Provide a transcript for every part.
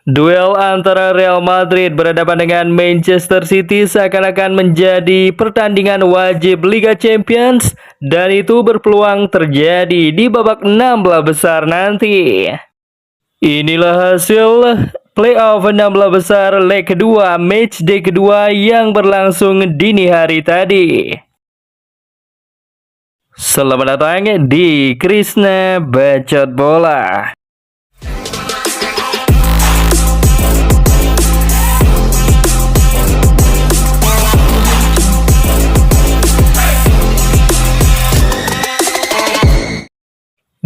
Duel antara Real Madrid berhadapan dengan Manchester City seakan-akan menjadi pertandingan wajib Liga Champions dan itu berpeluang terjadi di babak 16 besar nanti. Inilah hasil playoff 16 besar leg kedua matchday kedua yang berlangsung dini hari tadi. Selamat datang di Krisna Bacot Bola.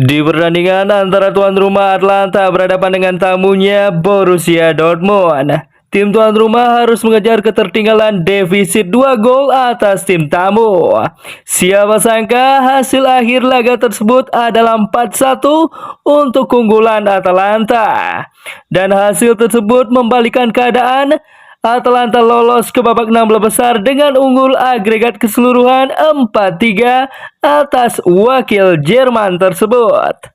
Di pertandingan antara tuan rumah Atalanta berhadapan dengan tamunya Borussia Dortmund, tim tuan rumah harus mengejar ketertinggalan defisit 2 gol atas tim tamu. Siapa sangka hasil akhir laga tersebut adalah 4-1 untuk keunggulan Atalanta. Dan hasil tersebut membalikan keadaan. Atalanta lolos ke babak 16 besar dengan unggul agregat keseluruhan 4-3 atas wakil Jerman tersebut.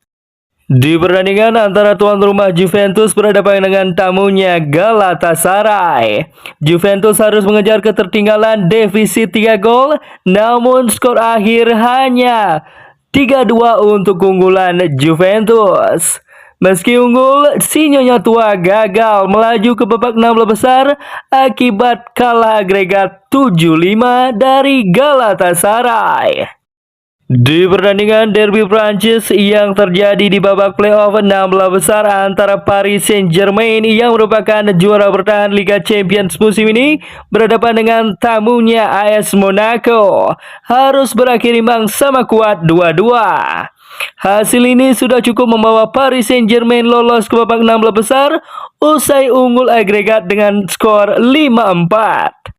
Di pertandingan antara tuan rumah Juventus berhadapan dengan tamunya Galatasaray, Juventus harus mengejar ketertinggalan defisit 3 gol, namun skor akhir hanya 3-2 untuk keunggulan Juventus. Meski unggul, si Nyonya Tua gagal melaju ke babak 16 besar akibat kalah agregat 7-5 dari Galatasaray. Di pertandingan derby Prancis yang terjadi di babak playoff 16 besar antara Paris Saint-Germain yang merupakan juara bertahan Liga Champions musim ini berhadapan dengan tamunya AS Monaco, harus berakhir imbang sama kuat 2-2. Hasil ini sudah cukup membawa Paris Saint-Germain lolos ke babak 16 besar usai unggul agregat dengan skor 5-4.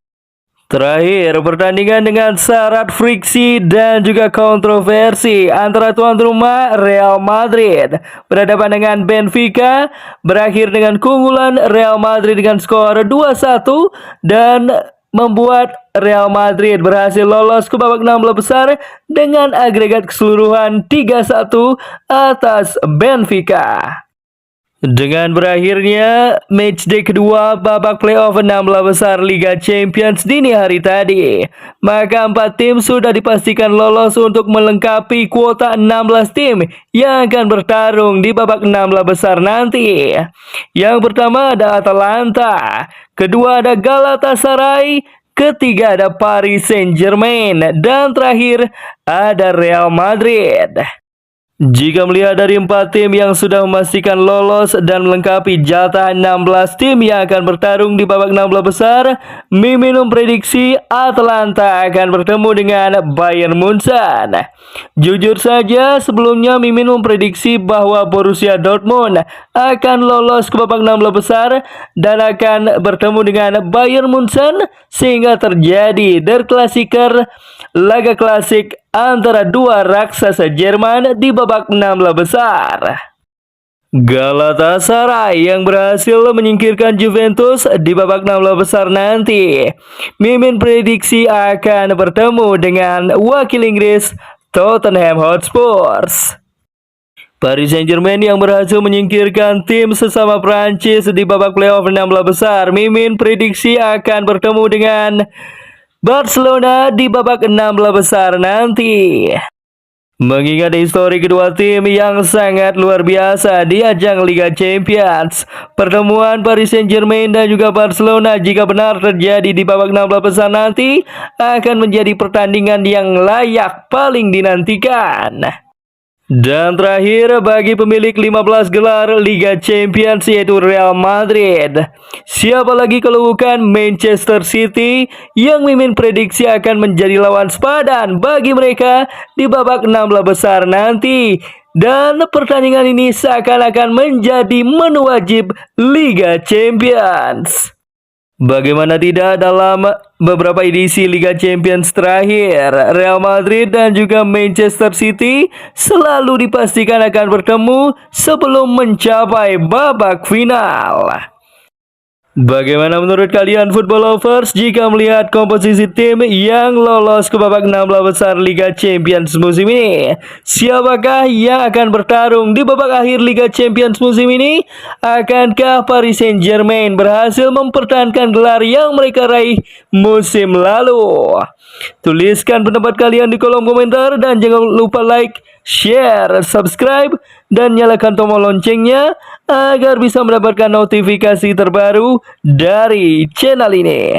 Terakhir, pertandingan dengan syarat friksi dan juga kontroversi antara tuan rumah Real Madrid berhadapan dengan Benfica berakhir dengan keunggulan Real Madrid dengan skor 2-1 dan membuat Real Madrid berhasil lolos ke babak 16 besar dengan agregat keseluruhan 3-1 atas Benfica. Dengan berakhirnya matchday kedua babak playoff 16 besar Liga Champions dini hari tadi, maka 4 tim sudah dipastikan lolos untuk melengkapi kuota 16 tim yang akan bertarung di babak 16 besar nanti. Yang pertama ada Atalanta, kedua ada Galatasaray, ketiga ada Paris Saint-Germain, dan terakhir ada Real Madrid. Jika melihat dari 4 tim yang sudah memastikan lolos dan melengkapi jatah 16 tim yang akan bertarung di babak 16 besar, Mimin memprediksi Atalanta akan bertemu dengan Bayern Munchen. Jujur saja, sebelumnya Mimin memprediksi bahwa Borussia Dortmund akan lolos ke babak 16 besar dan akan bertemu dengan Bayern Munchen sehingga terjadi Der Klassiker, laga klasik antara dua raksasa Jerman di babak 16 besar. Galatasaray yang berhasil menyingkirkan Juventus di babak 16 besar nanti, Mimin prediksi akan bertemu dengan wakil Inggris Tottenham Hotspur. Paris Saint-Germain yang berhasil menyingkirkan tim sesama Prancis di babak playoff 16 besar, Mimin prediksi akan bertemu dengan Barcelona di babak 16 besar nanti. Mengingat histori kedua tim yang sangat luar biasa di ajang Liga Champions, pertemuan Paris Saint-Germain dan juga Barcelona jika benar terjadi di babak 16 besar nanti akan menjadi pertandingan yang layak paling dinantikan. Dan terakhir, bagi pemilik 15 gelar Liga Champions yaitu Real Madrid, siapa lagi kalau bukan Manchester City yang Mimin prediksi akan menjadi lawan sepadan bagi mereka di babak 16 besar nanti. Dan pertandingan ini seakan-akan menjadi menu wajib Liga Champions. Bagaimana tidak, dalam beberapa edisi Liga Champions terakhir, Real Madrid dan juga Manchester City selalu dipastikan akan bertemu sebelum mencapai babak final. Bagaimana menurut kalian football lovers jika melihat komposisi tim yang lolos ke babak 16 besar Liga Champions musim ini? Siapakah yang akan bertarung di babak akhir Liga Champions musim ini? Akankah Paris Saint-Germain berhasil mempertahankan gelar yang mereka raih musim lalu? Tuliskan pendapat kalian di kolom komentar dan jangan lupa like, share, subscribe, dan nyalakan tombol loncengnya agar bisa mendapatkan notifikasi terbaru dari channel ini.